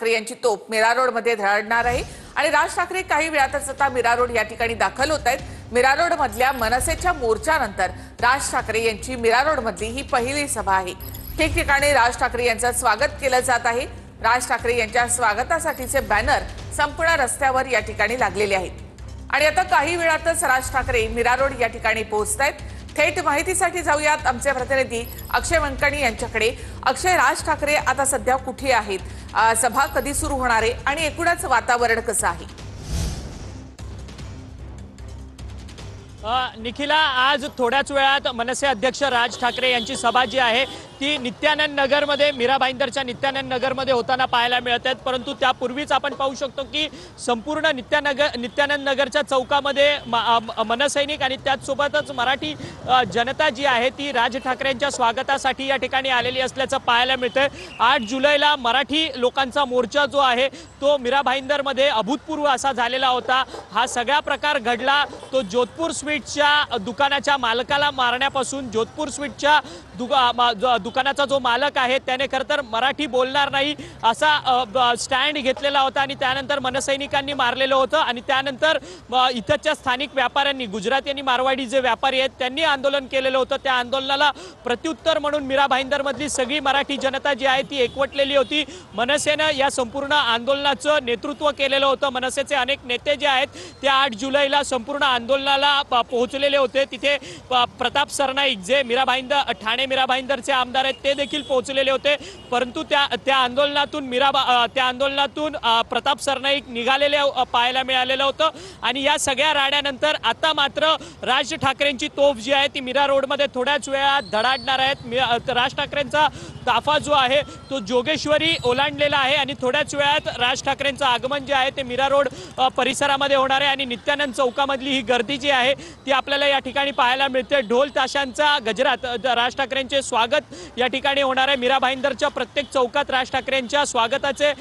ठाकरे यांची तोफ मीरा रोड मध्ये धडणार आहे आणि राज ठाकरे काही वेळातच आता मीरा रोड या ठिकाणी दाखल होत आहेत। मीरा रोड मधल्या मनसेच्या मोर्चानंतर राज ठाकरे यांची मीरा रोड मधली ही पहिली सभा आहे। ठिकठिकाणी राज ठाकरे यांचं स्वागत केलं जात आहे। राज ठाकरे यांच्या स्वागतासाठीचे बॅनर संपूर्ण रस्त्यावर या ठिकाणी लागलेले आहेत आणि आता काही वेळातच राज ठाकरे मीरा रोड या ठिकाणी पोहोचतायत। थेट माहितीसाठी जाऊयात आमचे प्रतिनिधी अक्षय वंकणी यांच्याकडे। अक्षय, राज ठाकरे आता सध्या कुठे आहेत, सभा कधी सुरू होणार आहे आणि एकूणच वातावरण कसं आहे? निखिला, आज थोड्याच वेळात मनसे अध्यक्ष राज ठाकरे यांची सभा जी आहे ती नित्यानंद नगरमध्ये, मीरा भाईंदरच्या नित्यानंद नगरमध्ये होताना पाहायला मिळत आहेत। परंतु त्यापूर्वीच आपण पाहू शकतो की संपूर्ण नित्यानंद नगरच्या चौकामध्ये मनसैनिक आणि त्याचसोबतच मराठी जनता जी आहे ती राज ठाकरेंच्या स्वागतासाठी या ठिकाणी आलेली असल्याचं पाहायला मिळतंय। 8 जुलैला मराठी लोकांचा मोर्चा जो आहे तो मीरा भाईंदरमध्ये अभूतपूर्व असा झालेला होता। हा सगळा प्रकार घडला तो जोधपूर स्वीटच्या दुकानाच्या मालकाला मारण्यापासून। जोधपूर स्वीटच्या दुकानाचा जो मालक आहे त्याने खरं तर मराठी बोलणार नाही असा स्टँड घेतलेला होता आणि त्यानंतर मनसैनिकांनी मारलेलं होतं आणि त्यानंतर इथच्या स्थानिक व्यापाऱ्यांनी, गुजराती आणि मारवाडी जे व्यापारी आहेत त्यांनी आंदोलन केलेलं होतं। त्या आंदोलनाला प्रत्युत्तर म्हणून मीरा भाईंदरमधली सगळी मराठी जनता जी आहे ती एकवटलेली होती। मनसेनं या संपूर्ण आंदोलनाचं नेतृत्व केलेलं होतं। मनसेचे अनेक नेते जे आहेत ते 8 जुलैला संपूर्ण आंदोलनाला पोहोचलेले होते। तिथे प्रताप सरनाईक जे ठाणे मीरा भाईंदरचे आमदार आहेत ते देखील पोहोचलेले होते। परंतु त्या आंदोलनातून प्रताप सरनाईक निघालेले पाहायला मिळालेलं होतं आणि या सगळ्या राड्यानंतर आता मात्र राज ठाकरेंची तोफ जी आहे ती मीरा रोडमध्ये थोड्याच वेळात धडाडणार आहेत। राज ठाकरेंचा ताफा जो आहे तो जोगेश्वरी ओलांडलेला आहे आणि थोड्याच वेळात राज ठाकरेंचं आगमन जे आहे ते मीरा रोड परिसरामध्ये होणार आहे आणि नित्यानंद चौकामधली ही गर्दी जी आहे ती आपल्याला या ठिकाणी पाहायला मिळते। ढोल ताशांचा गजरात राज ठाकरेंचे स्वागत या ठिकाणी होणार आहे। मीरा भाईंदरच्या प्रत्येक चौकात राज ठाकरेंच्या स्वागताचे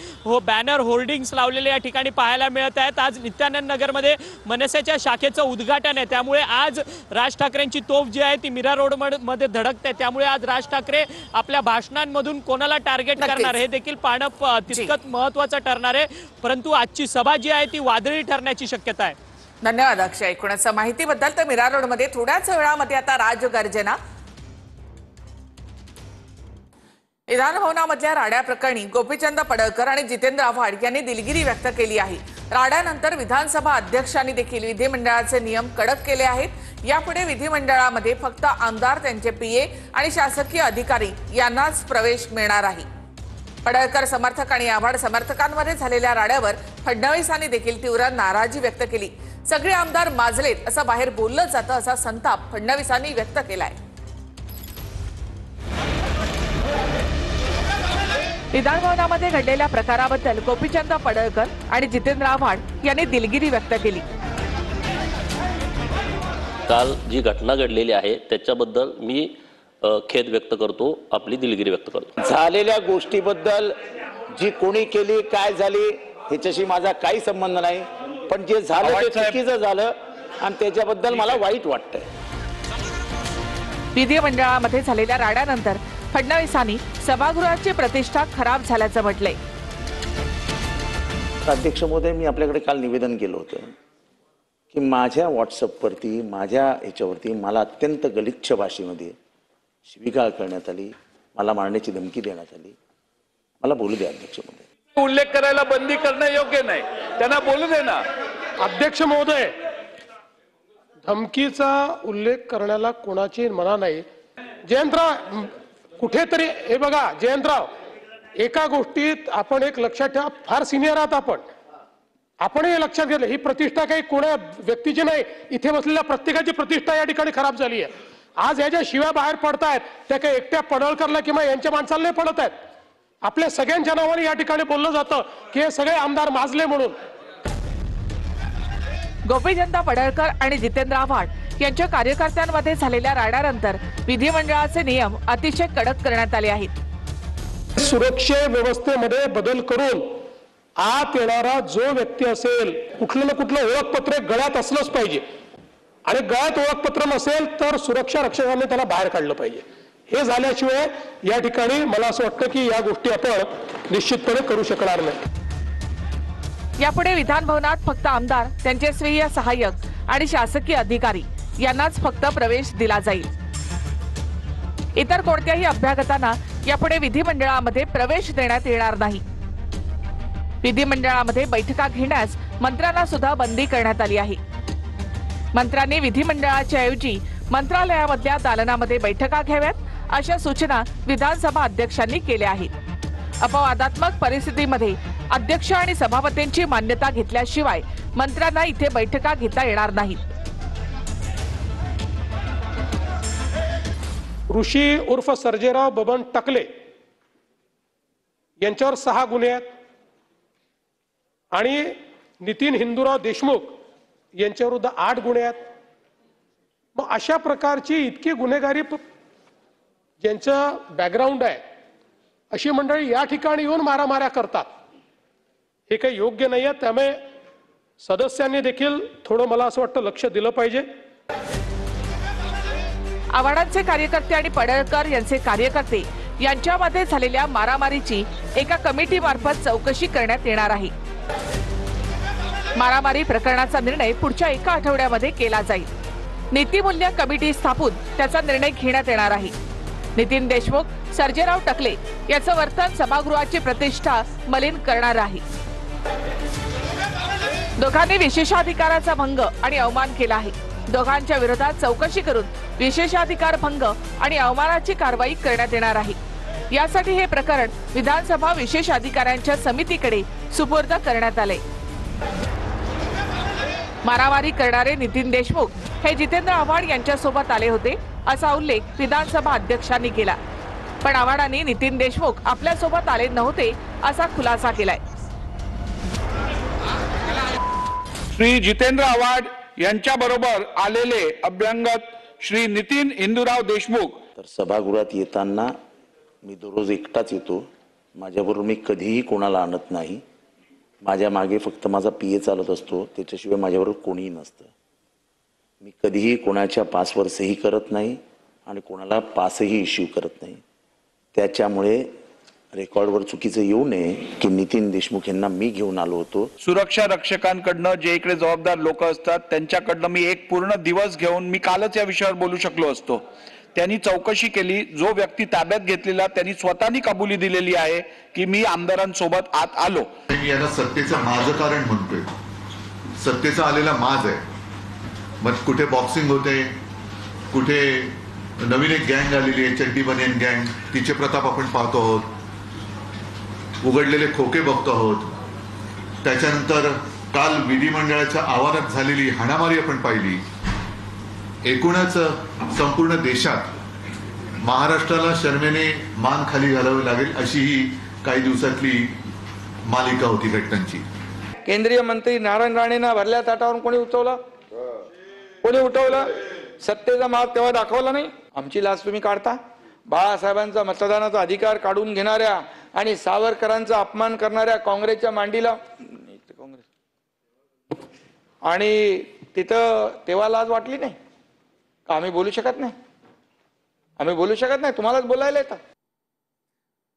बॅनर होर्डिंग्स लावलेले या ठिकाणी पाहायला मिळत आहेत। आज नित्यानंद नगरमध्ये मनसेच्या शाखेचं उद्घाटन आहे, त्यामुळे आज राज ठाकरेंची तोफ जी आहे ती मीरा रोड मध्ये धडकते। त्यामुळे आज राज ठाकरे आपल्या भाषणांमधून कोणाला टार्गेट करणार हे देखील पाहणं तितकंच महत्त्वाचं ठरणार आहे। परंतु आजची सभा जी आहे ती वादळी ठरण्याची शक्यता आहे। धन्यवाद अक्षय, एकूणच माहितीबद्दल। तर मीरा रोड मध्ये थोड्याच वेळामध्ये आता राजगर्जना। विधानभवनामधल्या राड्या प्रकरणी गोपीचंद पडळकर आणि जितेंद्र आव्हाड यांनी दिलगिरी व्यक्त केली आहे। राड्यानंतर विधानसभा अध्यक्षांनी देखील विधिमंडळाचे नियम कडक केले आहेत। यापुढे विधिमंडळामध्ये फक्त आमदार, त्यांचे पीए आणि शासकीय अधिकारी यांनाच प्रवेश मिळणार आहे। पडळकर समर्थक आणि आव्हाड समर्थकांमध्ये झालेल्या राड्यावर फडणवीसांनी देखील तीव्र नाराजी व्यक्त केली। सगळे आमदार माजलेत असं बाहेर बोललं जातं असा संताप फडणवीसांनी व्यक्त केलाय। विधानभवनामध्ये घडलेल्या प्रकाराबद्दल गोपीचंद पडळकर आणि जितेंद्र आव्हाड यांनी दिलगिरी व्यक्त केली। काल जी घटना घडलेली आहे त्याच्याबद्दल मी खेद व्यक्त करतो, आपली दिलगिरी व्यक्त करतो। झालेल्या गोष्टीबद्दल जी कोणी केली, काय झाली ह्याच्याशी माझा काही संबंध नाही, पण जे झालं ते चुकीचं झालं आणि त्याच्याबद्दल मला वाईट वाटतंय। विधिमंडळामध्ये झालेल्या राड्यानंतर फडणवीसांनी सभागृहाची प्रतिष्ठा खराब झाल्याचं म्हटलंय। अध्यक्ष महोदय, मी आपल्याकडे काल निवेदन केलं होतं की माझ्या व्हॉट्सअपवरती, माझ्या ह्याच्यावरती मला अत्यंत गलिच्छ भाषेमध्ये शिवीगाळ करण्यात आली, मला मारण्याची धमकी देण्यात आली। मला बोलू द्या अध्यक्ष महोदय। उल्लेख करायला बंदी करणं योग्य नाही, त्यांना बोलू दे ना। अध्यक्ष महोदय, धमकीचा उल्लेख करण्याला कोणाची मना नाही। जयंतराव कुठेतरी, हे बघा जयंतराव, एका गोष्टीत आपण एक लक्षात ठेवा, फार सिनियर आहात आपण हे लक्षात घेतलं, ही प्रतिष्ठा काही कोणा व्यक्तीची नाही, इथे बसलेल्या प्रत्येकाची प्रतिष्ठा या ठिकाणी खराब झाली आहे। आज ह्या ज्या शिव्या बाहेर पडतायत त्या काही एकट्या पडळकरला किंवा यांच्या माणसाला नाही पडत आहेत, आपल्या सगळ्यांच्या नावाने या ठिकाणी बोललं जातं की हे सगळे आमदार माजले म्हणून। गोपीचंद पडळकर आणि जितेंद्र आव्हाड यांच्या कार्यकर्त्यांमध्ये झालेल्या राड्यानंतर विधिमंडळाचे नियम अतिशय कडक करण्यात आले आहेत। सुरक्षा व्यवस्थेमध्ये बदल करून आत येणारा जो व्यक्ती असेल, कुठलं ना कुठलं ओळखपत्र गळ्यात असलंच पाहिजे आणि गळ्यात ओळखपत्र नसेल तर सुरक्षा रक्षकांनी त्याला बाहेर काढलं पाहिजे। हे झाल्याशिवाय या ठिकाणी मला असं वाटतं की या गोष्टी आपण निश्चितपणे करू शकणार नाही। यापुढे विधान भवनात फक्त आमदार, त्यांचे स्वीय सहाय्यक आणि शासकीय अधिकारी यांनाच फक्त प्रवेश दिला जाईल। इतर कोणत्याही अभ्यागतांना यापुढे विधिमंडळामध्ये प्रवेश देण्यात येणार नाही। विधिमंडळामध्ये बैठका घेण्यास मंत्र्यांना सुद्धा बंदी करण्यात आली आहे। मंत्र्यांनी विधिमंडळाच्या ऐवजी मंत्रालयामधल्या दालनामध्ये बैठका घ्याव्यात अशा सूचना विधानसभा अध्यक्षांनी केल्या आहेत। अपवादात्मक परिस्थितीमध्ये अध्यक्ष आणि सभापतींची मान्यता घेतल्याशिवाय मंत्र्यांना इथे बैठका घेता येणार नाहीत। ऋषी उर्फ सर्जेराव बबन टकले यांच्यावर 6 गुन्हे आहेत आणि नितीन हिंदूराव देशमुख यांच्याविरुद्ध 8 गुन्हे आहेत। मग अशा प्रकारची इतकी गुन्हेगारी ज्यांचं बॅकग्राऊंड आहे अशी मंडळी या ठिकाणी येऊन मारामाऱ्या करतात, हे काही योग्य नाही आहे। त्यामुळे सदस्यांनी देखील थोडं मला असं वाटतं लक्ष दिलं पाहिजे। आव्हाडांचे कार्यकर्ते आणि पडळकर यांचे कार्यकर्ते यांच्यामध्ये झालेल्या मारामारीची एका कमिटीमार्फत चौकशी करण्यात येणार आहे। मारामारी प्रकरणाचा निर्णय पुढच्या 1 आठवड्यामध्ये केला जाईल। नीतिमूल्य कमिटी स्थापून त्याचा निर्णय घेण्यात येणार आहे। नितीन देशमुख, सर्जेराव टकले याचं वर्तन सभागृहाची प्रतिष्ठा मलिन करणार आहे। दोघांनी विशेषाधिकाराचा भंग आणि अवमान केला आहे। दोघांच्या विरोधात चौकशी करून विशेषाधिकार भंग आणि अवमानाची कारवाई करण्यात येणार आहे। यासाठी हे प्रकरण विधानसभा विशेष अधिकाऱ्यांच्या समितीकडे सुपूर्द करण्यात आले। मारामारी करणारे नितीन देशमुख हे जितेंद्र आव्हाड यांच्यासोबत आले होते असा उल्लेख विधानसभा अध्यक्षांनी केला, पण आव्हाडांनी नितीन देशमुख आपल्यासोबत आले नव्हते असा खुलासा केलाय। श्री जितेंद्र आव्हाड यांच्याबरोबर आलेले अभ्यंगत श्री नितीन हिंदूराव देशमुख तर सभागृहात येताना मी दररोज एकटाच येतो। माझ्याबरोबर मी कधीही कोणाला आणत नाही। माझ्या मागे फक्त माझा पीए चालत असतो, त्याच्याशिवाय माझ्याबरोबर कोणीही नसतं। मी कधीही कोणाच्या पासवर सही करत नाही आणि कोणाला पासही इश्यू करत नाही। त्याच्यामुळे रेकॉर्डवर चुकीचं येऊ नये की नितीन देशमुख यांना मी घेऊन आलो होतो। सुरक्षा रक्षकांकडनं जे इकडे जबाबदार लोक असतात त्यांच्याकडनं मी एक पूर्ण दिवस घेऊन मी कालच या विषयावर बोलू शकलो असतो। त्यांनी चौकशी केली। जो व्यक्ती ताब्यात घेतलेला त्यांनी स्वतःनी कबुली दिलेली आहे की मी आमदारांसोबत आत आलो। मी याला सत्तेचं माझं कारण म्हणतोय, सत्तेचा आलेला माज आहे। मग कुठे बॉक्सिंग होते, कुठे नवीन एक गँग आलेली आहे, चड्डी बनियन गँग, तिचे प्रताप आपण पाहतो आहोत। उघडलेले खोके बघतो आहोत। त्याच्यानंतर काल विधिमंडळाच्या आवारात झालेली हाणामारी आपण पाहिली। एकूणच संपूर्ण देशात महाराष्ट्राला शर्मेने मान खाली घालावी लागेल अशी ही काही दिवसातली मालिका होती घटनांची। केंद्रीय मंत्री नारायण राणेंना भरल्या ताटावरून कोणी उठवलं? कोणी उठवलं? सत्तेचा माग तेव्हा दाखवला नाही। आमची लाच तुम्ही काढता? बाळासाहेबांचा मतदानाचा अधिकार काढून घेणाऱ्या आणि सावरकरांचा अपमान करणाऱ्या काँग्रेसच्या मांडीला आणि तिथं तेव्हा लाज वाटली नाही का? आम्ही बोलू शकत नाही? आम्ही बोलू शकत नाही? तुम्हालाच बोलायला येतं।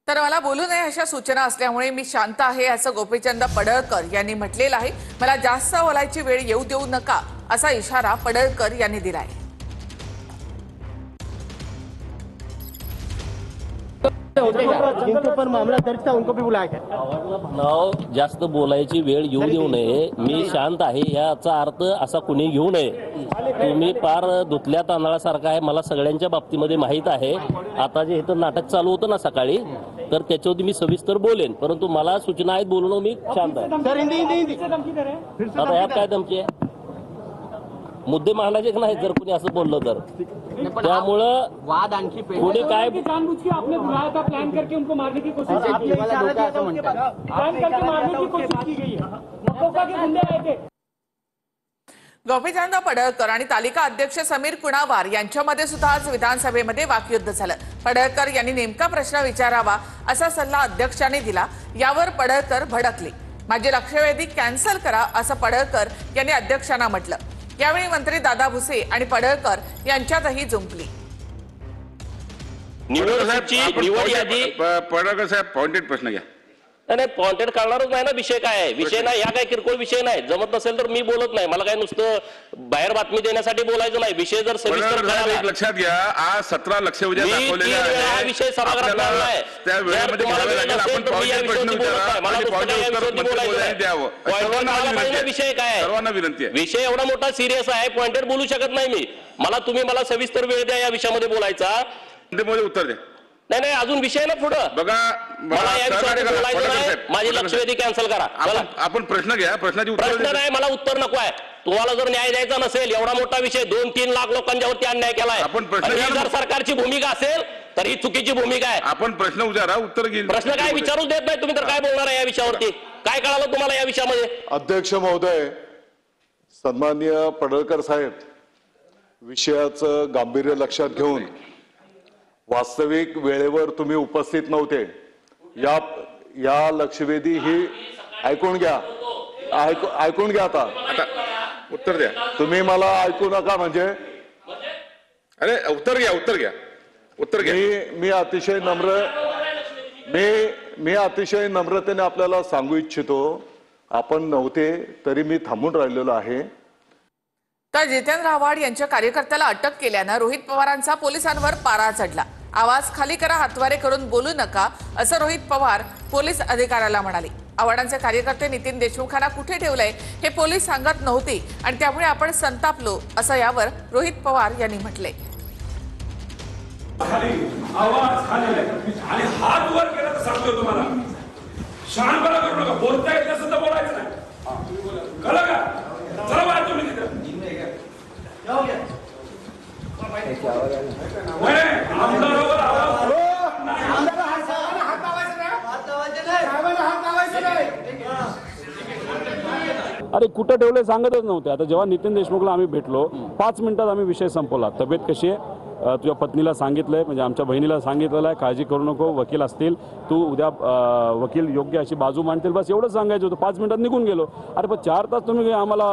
तर मला बोलू नये अशा सूचना असल्यामुळे मी शांत आहे असं गोपीचंद पडळकर यांनी म्हटलेलं आहे। मला जास्त बोलायची वेळ येऊ देऊ नका असा इशारा पडळकर यांनी दिलाय। जिनके ऊपर मामला दर्ज था उनको भी बुलाया गया। जास्त बोलायची वेळ येऊ देऊ नये, मी शांत आहे याचा अर्थ असा कुणी घेऊ नये। तुम्ही फार धुतल्या तांदळासारखा आहे, मला सगळ्यांच्या बाबतीमध्ये माहीत आहे। आता जे इथं नाटक चालू होतं ना सकाळी, तर त्याच्यावरती मी सविस्तर बोलेन, परंतु मला सूचना आहेत बोलणं, मी शांत आहे। आता यात काय धमकी आहे? मुद्दे मांडायचे नाही जर कोणी असं बोललं तर। त्यामुळं वाद आणखी कोणी काय जानबूझ के आपने बुलाया था, प्लान करके उनको मारने की कोशिश की गई है। मकोका के गुंडे आए थे। गोपीचंद पडळकर आणि तालिका अध्यक्ष समीर कुणावार यांच्यामध्ये सुद्धा आज विधानसभेमध्ये वाकयुद्ध झालं। पडळकर यांनी नेमका प्रश्न विचारावा असा सल्ला अध्यक्षांनी दिला, यावर पडळकर भडकले। माझी लक्षवेधी कॅन्सल करा असं पडळकर यांनी अध्यक्षांना म्हटलं। यावेळी मंत्री दादा भुसे आणि पडळकर यांच्यातही जुंपली। निवड यादी पडळकर साहेब पॉइंटेड प्रश्न घ्या. नाही पॉइंटेड काढणारच नाही ना. विषय काय आहे? विषय नाही, ह्या काय किरकोळ विषय नाही. जमत नसेल तर मी बोलत नाही. मला काय नुसतं बाहेर बातमी देण्यासाठी बोलायचं नाही. विषय जर सविस्तर पडळकर साहेब, एक लक्षात घ्या, आज 17 लक्ष उद्या दाखवलेले हा विषय सभागृहात मांडला आहे. त्या वेळेमध्ये घ्यावे लागेल. आपण पॉइंटेड प्रश्न विचारा, मला आणि पॉइंटेड उत्तर मंत्री द्यावं. विषय काय आहे? सर्वांना विनंती आहे. विषय एवढा मोठा सिरियस आहे, पॉइंटेड बोलू शकत नाही मी. मला सविस्तर वेळ द्या या विषयामध्ये बोलायचा. उत्तर द्या. नाही अजून विषय ना पुढं बघा, मला या विषयावर बोलायचं नाही. माझी लक्षवेधी कॅन्सल करा. आपण प्रश्न घ्या, प्रश्नाची उत्तर प्रश्न नाही, मला उत्तर नको आहे. तुम्हाला जर न्याय द्यायचा नसेल, एवढा मोठा विषय, 2-3 लाख लोकांच्यावरती अन्याय केलाय, आपण प्रश्न आणि घ्या ना. जर सरकारची भूमिका असेल तर ही चुकीची भूमिका आहे. आपण प्रश्न विचारा, उत्तर घेईल. प्रश्न काय विचारूच देत नाही तुम्ही, तर काय बोलणार आहे या विषयावरती? काय कळालं तुम्हाला या विषयामध्ये? अध्यक्ष महोदय, सन्माननीय पडळकर साहेब, विषयाचं गांभीर्य लक्षात घेऊन वास्तविक वेळेवर तुम्ही उपस्थित नव्हते. या लक्षवेधी ही ऐकून घ्या, ऐकून घ्या. आता उत्तर द्या. तुम्ही मला ऐकू नका म्हणजे. अरे उत्तर घ्या. मी अतिशय नम्रतेने आपल्याला सांगू इच्छितो, आपण नव्हते तरी मी थांबून राहिलेलो आहे. तर जितेंद्र आव्हाड यांच्या कार्यकर्त्याला अटक केल्यानं रोहित पवारांचा पोलिसांवर पारा चढला. आवाज खाली करा, हातवारे करून बोलू नका, असं रोहित पवार पोलीस अधिकाऱ्याला म्हणाले. आव्हाडांचे कार्यकर्ते नितीन देशमुखांना कुठे ठेवलंय हे पोलीस सांगत नव्हते आणि त्यामुळे आपण संतापलो, असं यावर रोहित पवार यांनी म्हटलंय. आवाज खाली हात वर केला तर सांगतो तुम्हाला, शहाणपणा करू नका. बोलता येत नसेल तर बोलायचं नाही, कळलं का? चला बाहेर तुम्ही तिथे. आमदारावर आवाज अरे कुठं ठेवले सांगतच नव्हते. आता जेव्हा नितीन देशमुखला आम्ही भेटलो, 5 मिनिटात आम्ही विषय संपवला. तब्येत कशी आहे, तुझ्या पत्नीला सांगितलंय, म्हणजे आमच्या बहिणीला सांगितलेलं आहे, काळजी करू नको, वकील असतील, तू उद्या वकील योग्य अशी बाजू मांडतील, बस एवढंच सांगायचं होतं. 5 मिनिटात निघून गेलो. अरे पण 4 तास तुम्ही आम्हाला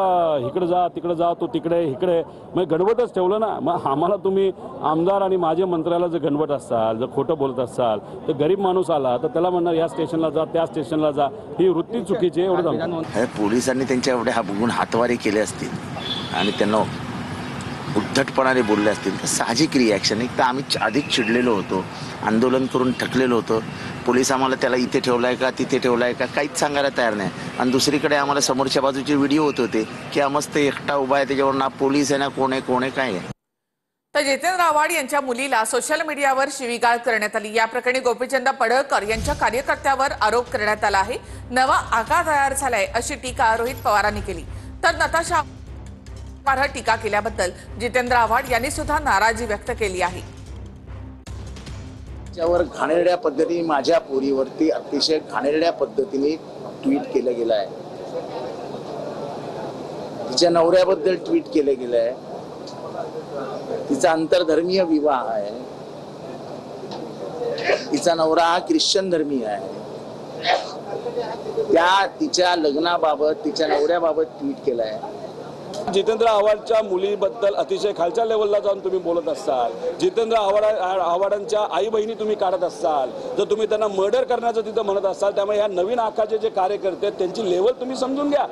इकडे जा तिकडे जा, तू तिकडे इकडे, मग गणवतच ठेवलं ना. मग आम्हाला तुम्ही आमदार आणि माझे मंत्र्याला जर गणवत असाल, जर खोटं बोलत असाल, तर गरीब माणूस आला तर त्याला म्हणणार या स्टेशनला जा, त्या स्टेशनला जा, ही वृत्ती चुकीची आहे. एवढं पोलिसांनी त्यांच्या एवढे बघून हातवारे केले असतील आणि त्यांना उद्धटपणाने बोलले असतील तर साहजिक रिॲक्शन. एक तर आम्ही अधिक चिडलेलो होतो, आंदोलन करून थकलेलो होतो. पोलीस आम्हाला त्याला इथे ठेवलाय का तिथे ठेवलाय का काहीच सांगायला तयार नाही. आणि दुसरीकडे आम्हाला समोरच्या बाजूचे व्हिडिओ होत होते की मस्त एकटा उभा आहे, त्याच्यावर ना पोलीस आहे ना कोण आहे काय आहे. तर जितेंद्र आव्हाड यांच्या मुलीला सोशल मीडियावर शिवीगाळ करण्यात आली. या प्रकरणी गोपीचंद पडळकर यांच्या कार्यकर्त्यावर आरोप करण्यात आला आहे. नवा आकार तयार झालाय अशी टीका रोहित पवारांनी केली. तर नताशा टीका केल्याबद्दल जितेंद्र आव्हाड यांनी सुद्धा नाराजी व्यक्त केली आहे. त्यावर घाणेरड्या पद्धतीने माझ्या पोरीवरती अतिशय घाणेरड्या पद्धतीने ट्विट केलं गेलं आहे. तिच्या नवऱ्याबद्दल ट्विट केलं गेलं आहे. तिचा आंतरधर्मीय विवाह आहे. तिचा नवरा हा ख्रिश्चन धर्मीय आहे. त्या तिच्या लग्नाबाबत तिच्या नवऱ्याबाबत ट्विट केलं आहे. जितेंद्र आव्हाडच्या मुलीबद्दल अतिशय खालच्या लेवलला जाऊन तुम्ही बोलत असाल. जितेंद्र आव्हाडांच्या आई बहिणी तुम्ही काढत असाल. जर तुम्ही त्यांना मर्डर करण्याचं तिथं म्हणत असाल, त्यामुळे ह्या नवीन आखाचे जे कार्यकर्ते आहेत त्यांची लेवल तुम्ही समजून घ्या.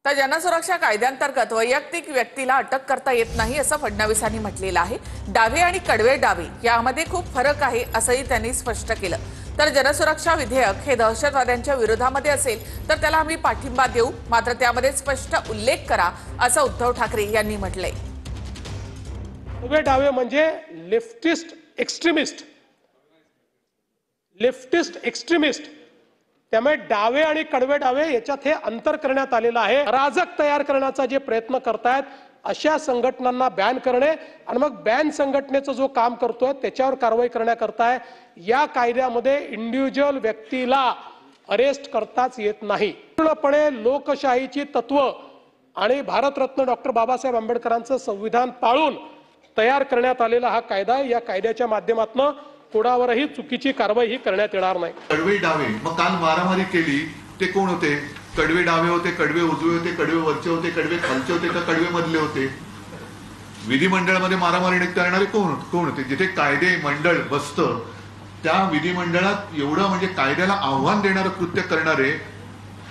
तर जनसुरक्षा कायद्यांतर्गत वैयक्तिक व्यक्तीला अटक करता येत नाही असं फडणवीसांनी म्हटलेलं आहे. डावे आणि कडवे डावे यामध्ये खूप फरक आहे असंही त्यांनी स्पष्ट केलं. तर जनसुरक्षा विधेयक हे दहशतवाद्यांच्या विरोधामध्ये असेल तर त्याला आम्ही पाठिंबा देऊ, मात्र त्यामध्ये स्पष्ट उल्लेख करा असं उद्धव ठाकरे यांनी म्हटलंय. कडवे डावे म्हणजे लेफ्टिस्ट एक्स्ट्रीमिस्ट. त्यामुळे डावे आणि कडवे डावे याच्यात हे अंतर करण्यात आलेलं आहे. अराजक तयार करण्याचा जे प्रयत्न करतायत अशा संघटनांना बॅन करणे आणि मग बॅन संघटनेचं जो काम करतोय त्याच्यावर कारवाई करण्याकरता या कायद्यामध्ये इंडिव्हिज्युअल व्यक्तीला अरेस्ट करताच येत नाही. पूर्णपणे लोकशाहीची तत्व आणि भारतरत्न डॉक्टर बाबासाहेब आंबेडकरांचं संविधान पाळून तयार करण्यात आलेला हा कायदा. या कायद्याच्या माध्यमातून कोणावरही चुकीची कारवाई ही करण्यात येणार नाही. कडवे डावे मग काल मारामारी केली ते कोण होते? कडवे डावे होते, कडवे उजवे होते, कडवे वरचे होते, कडवे खालचे होते का कडवे मधले होते? विधिमंडळामध्ये मारामारी करणारे कोण होते? जिथे कायदे मंडळ बसतं त्या विधिमंडळात एवढं म्हणजे कायद्याला आव्हान देणारं कृत्य करणारे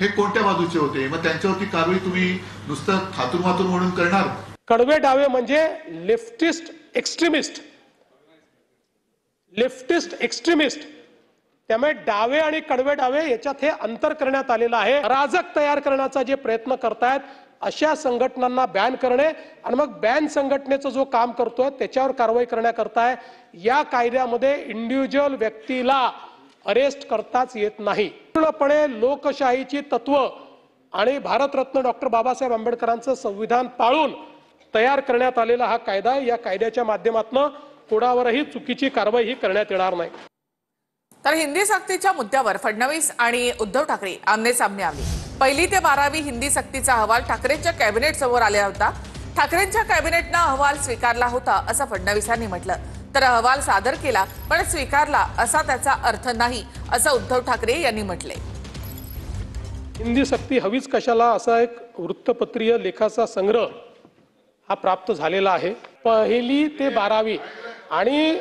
हे कोणत्या बाजूचे होते? मग त्यांच्यावरती कारवाई तुम्ही नुसतं थातूरमातूर म्हणून करणार? कडवे डावे म्हणजे लेफ्टिस्ट एक्स्ट्रीमिस्ट, त्यामुळे डावे आणि कडवे डावे याच्यात हे अंतर करण्यात आलेलं आहे. अराजक तयार करण्याचा जे प्रयत्न करतायत अशा संघटनांना बॅन करणे आणि मग बॅन संघटनेचं जो काम करतोय त्याच्यावर कारवाई करण्याकरता या कायद्यामध्ये इंडिव्हिज्युअल व्यक्तीला अरेस्ट करताच येत नाही. पूर्णपणे लोकशाहीची तत्व आणि भारतरत्न डॉक्टर बाबासाहेब आंबेडकरांचं संविधान पाळून तयार करण्यात आलेला हा कायदा, या कायद्याच्या माध्यमातून कोणावरही चुकीची कारवाई ही करण्यात येणार नाही. तर हिंदी सक्तीच्या मुद्द्यावर फडणवीस आणि उद्धव ठाकरे आमने सामने आले. 1ली ते 12वी हिंदी सक्तीचा अहवाल ठाकरेंच्या कॅबिनेट समोर आला होता. ठाकरेंच्या कॅबिनेटनं अहवाल स्वीकारला होता असं फडणवीसांनी म्हटलं. तर अहवाल सादर केला पण स्वीकारला असा त्याचा अर्थ नाही असं उद्धव ठाकरे यांनी म्हटले. हिंदी सक्ती हवीच कशाला असा एक वृत्तपत्रीय लेखाचा संग्रह हा प्राप्त झालेला आहे. 1ली ते 12वी आणि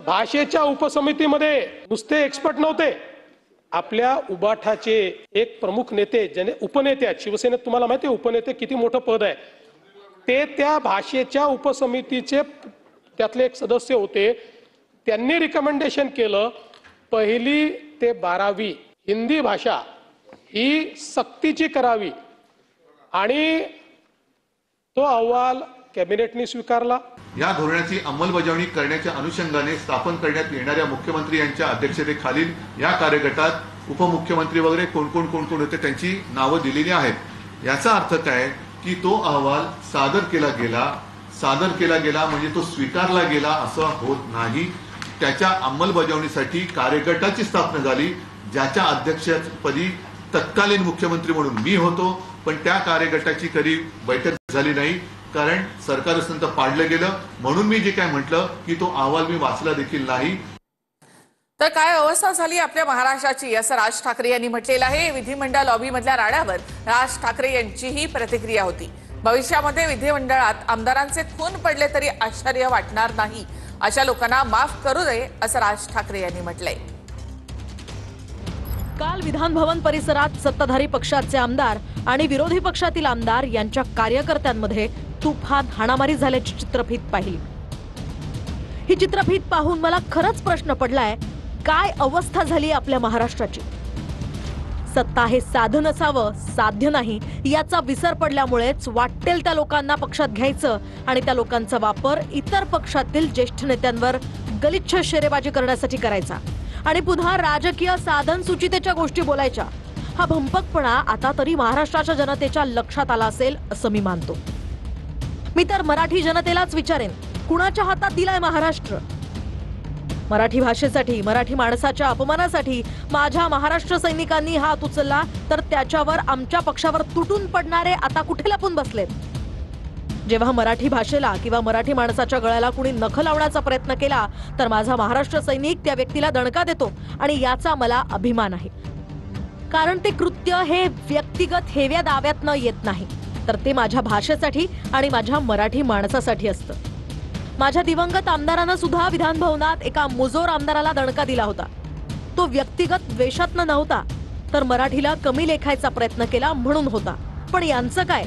भाषेच्या उपसमितीमध्ये नुसते एक्सपर्ट नव्हते. आपल्या उबाठाचे एक प्रमुख नेते, ज्याने उपनेते आहेत शिवसेनेत, तुम्हाला माहिती आहे उपनेते किती मोठं पद आहे, ते त्या भाषेच्या उपसमितीचे त्यातले एक सदस्य होते. त्यांनी रिकमेंडेशन केलं 1ली ते 12वी हिंदी भाषा ही सक्तीची करावी आणि तो अहवाल कॅबिनेटने स्वीकारला. या धोरणाची अंमलबजावणी करण्याच्या अनुषंगाने स्थापन करण्यात येणाऱ्या मुख्यमंत्री यांच्या अध्यक्षतेखालील या कार्यगटात उपमुख्यमंत्री वगैरे कोण कोण होते त्यांची नावं दिलेली आहेत. याचा अर्थ काय की तो अहवाल सादर केला गेला म्हणजे तो स्वीकारला गेला असं होत नाही. त्याच्या अंमलबजावणीसाठी कार्यगटाची स्थापना झाली, ज्याच्या अध्यक्षपदी तत्कालीन मुख्यमंत्री म्हणून मी होतो. पण त्या कार्यगटाची कधी बैठक झाली नाही, कारण सरकार असंत पाडलं गेलं. म्हणून मी जे काय म्हटलं की तो अहवाल मी वाचला देखील नाही. तर काय अवस्था झाली आपल्या महाराष्ट्राची असं राज ठाकरे यांनी म्हटलेलं आहे. विधिमंडळ लॉबीमधल्या राड्यावर राज ठाकरे यांची ही प्रतिक्रिया होती. भविष्यामध्ये विधिमंडळात आमदारांचे खून पडले तरी आश्चर्य वाटणार नाही, अशा लोकांना माफ करू नये असं राज ठाकरे यांनी म्हटलंय. काल विधान भवन परिसरात सत्ताधारी पक्षाचे आमदार आणि विरोधी पक्षातील आमदार यांच्या कार्यकर्त्यांमध्ये तुफान हाणामारी झाल्याची चित्रफीत पाहिली. ही चित्रफीत पाहून मला खरंच प्रश्न पडलाय, काय अवस्था झाली आपल्या महाराष्ट्राची. सत्ता हे साधन असावं, साध्य नाही याचा विसर पडल्यामुळेच वाटेल त्या लोकांना पक्षात घ्यायचं आणि त्या लोकांचा वापर इतर पक्षातील ज्येष्ठ नेत्यांवर गलिच्छ शेरेबाजी करण्यासाठी करायचा आणि पुन्हा राजकीय साधन सुचितेच्या गोष्टी बोलायच्या. हा भंपकपणा आता तरी महाराष्ट्राच्या जनतेच्या लक्षात आला असेल असं मी मानतो. मी तर मराठी जनतेलाच विचारेन, कुणाच्या हातात दिलाय महाराष्ट्र? मराठी भाषेसाठी, मराठी माणसाच्या अपमानासाठी माझ्या महाराष्ट्र सैनिकांनी हात उचलला तर त्याच्यावर आमच्या पक्षावर तुटून पडणारे आता कुठे लपून बसलेत? जेव्हा मराठी भाषेला किंवा मराठी माणसाच्या गळ्याला कुणी नख लावण्याचा प्रयत्न केला तर माझा महाराष्ट्र सैनिक त्या व्यक्तीला दणका देतो आणि याचा मला अभिमान आहे. कारण ते कृत्य हे व्यक्तिगत हेव्या दाव्यातनं येत नाही, तर ते माझ्या भाषेसाठी आणि माझ्या मराठी माणसासाठी असतं. माझ्या दिवंगत आमदारांना सुद्धा विधान भवनात एका मुजोर आमदाराला दणका दिला होता. तो व्यक्तिगत द्वेषातनं नव्हता, तर मराठीला कमी लेखायचा प्रयत्न केला म्हणून होता. पण यांचं काय?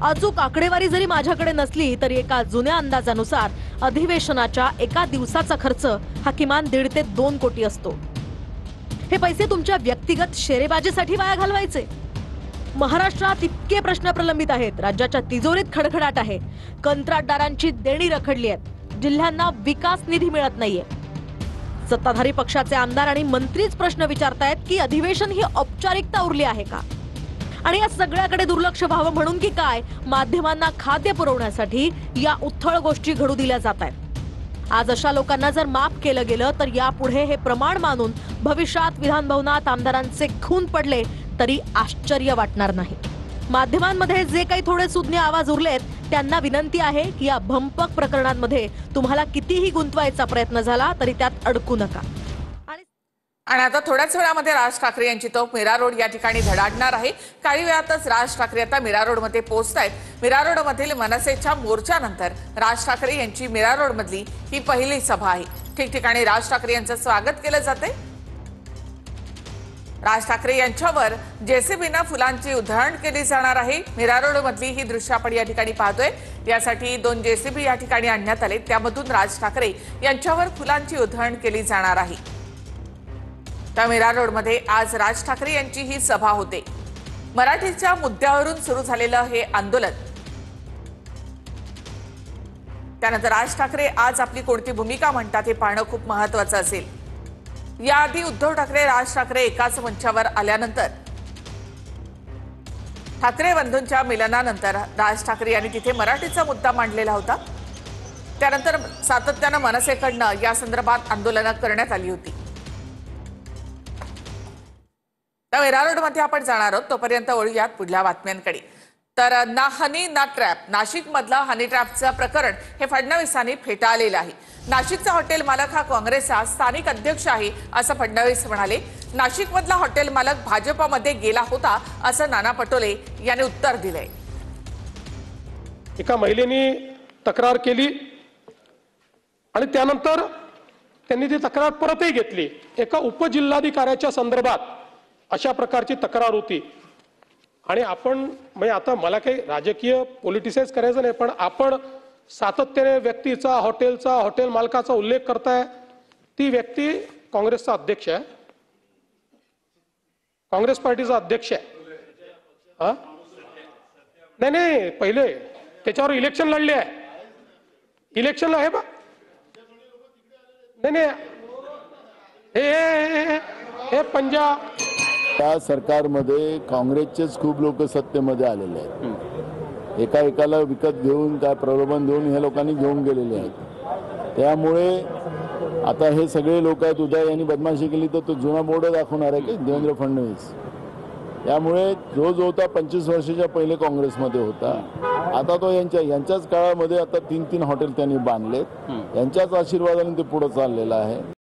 अचूक आकडेवारी जरी माझ्याकडे नसली तरी एका जुन्या अंदाजानुसार अधिवेशनाच्या एका दिवसाचा खर्च हा किमान 1.5 ते 2 कोटी असतो. हे पैसे तुमच्या व्यक्तिगत शेरेबाजीसाठी वाया घालवायचे? महाराष्ट्रात इतके प्रश्न प्रलंबित आहेत, राज्याच्या तिजोरीत खडखडाट आहे, कंत्राटदारांची देणी रखडली आहेत, जिल्ह्यांना विकास निधी मिळत नाहीये. सत्ताधारी पक्षाचे आमदार आणि मंत्रीच प्रश्न विचारतायत की अधिवेशन ही औपचारिकता उरली आहे का? आणि या सगळ्याकडे दुर्लक्ष व्हावं म्हणून की काय माध्यमांना खाद्य पुरवण्यासाठी या उथळ गोष्टी घडू दिल्या जात आहेत. आज अशा लोकांना जर माफ केलं गेलं तर यापुढे हे प्रमाण मानून भविष्यात विधान भवनात आमदारांचे खून पडले तरी आश्चर्य वाटणार नाही. माध्यमांमध्ये जे काही थोडे सुज्ञ आवाज उरलेत त्यांना विनंती आहे की या भंपक प्रकरणांमध्ये तुम्हाला कितीही गुंतवायचा प्रयत्न झाला तरी त्यात अडकू नका. आणि आता थोड्याच वेळामध्ये राज ठाकरे यांची तोफ मीरा रोड या ठिकाणी धडाडणार आहे. काही वेळातच राज ठाकरे आता मीरा रोडमध्ये पोहोचतायत. मीरा रोडमधील मनसेच्या मोर्चानंतर राज ठाकरे यांची मीरा रोडमधली ही पहिली सभा आहे. ठिकठिकाणी राज ठाकरे यांचं स्वागत केलं जाते. राज ठाकरे यांच्यावर जेसीबीनं फुलांची उधळण केली जाणार आहे. मीरा रोडमधली ही दृश्य आपण या ठिकाणी पाहतोय. यासाठी 2 जेसीबी या ठिकाणी आणण्यात आले. त्यामधून राज ठाकरे यांच्यावर फुलांची उधळण केली जाणार आहे. त्या मीरा रोडमध्ये आज राज ठाकरे यांची ही सभा होते. मराठीच्या मुद्द्यावरून सुरू झालेलं हे आंदोलन, त्यानंतर राज ठाकरे आज आपली कोणती भूमिका म्हणतात हे पाहणं खूप महत्त्वाचं असेल. याआधी उद्धव ठाकरे राज ठाकरे एकाच मंचावर आल्यानंतर ठाकरे बंधूंच्या मिलनानंतर राज ठाकरे यांनी तिथे मराठीचा मुद्दा मांडलेला होता. त्यानंतर सातत्यानं मनसेकडनं या संदर्भात आंदोलनं करण्यात आली होती. तर मीरा रोडमध्ये आपण जाणार आहोत. तोपर्यंत वळूयात पुढल्या बातम्यांकडे. तर ना हनी ना ट्रॅप, नाशिक मधलं हनी ट्रॅपचं प्रकरण हे फडणवीसांनी फेटाळलेलं आहे. नाशिकचा हॉटेल मालक हा काँग्रेसचा स्थानिक अध्यक्ष आहे असं फडणवीस म्हणाले. नाशिक मधला हॉटेल मालक भाजपमध्ये गेला होता असं नाना पटोले यांनी उत्तर दिलंय. एका महिलेने तक्रार केली आणि त्यानंतर त्यांनी ती तक्रार परतही घेतली. एका उपजिल्हाधिकाऱ्याच्या संदर्भात अशा प्रकारची तक्रार होती. आणि आपण म्हणजे आता मला काही राजकीय पॉलिटिसाइज करायचं नाही, पण आपण सातत्याने व्यक्तीचा, हॉटेलचा, हॉटेल मालकाचा उल्लेख करताय. ती व्यक्ती काँग्रेसचा अध्यक्ष आहे, काँग्रेस पार्टीचा अध्यक्ष आहे. हा नाही नाही, पहिले त्याच्यावर इलेक्शन लढले आहे. इलेक्शनला आहे बा. नाही नाही, हे पंजाब त्या सरकारमध्ये काँग्रेसचेच खूप लोक सत्तेमध्ये आलेले आहेत. एकाला विकत घेऊन काय प्रलोभन देऊन हे लोकांनी घेऊन गेलेले आहेत. त्यामुळे आता हे सगळे लोक आहेत. उद्या यांनी बदमाशी केली तर तो जुना बोर्ड दाखवणार आहे की देवेंद्र फडणवीस. त्यामुळे जो होता 25 वर्षाच्या पहिले काँग्रेसमध्ये होता, आता तो यांच्याच काळामध्ये आता 3 हॉटेल त्यांनी बांधलेत. यांच्याच आशीर्वादाने ते पुढे चाललेलं आहे.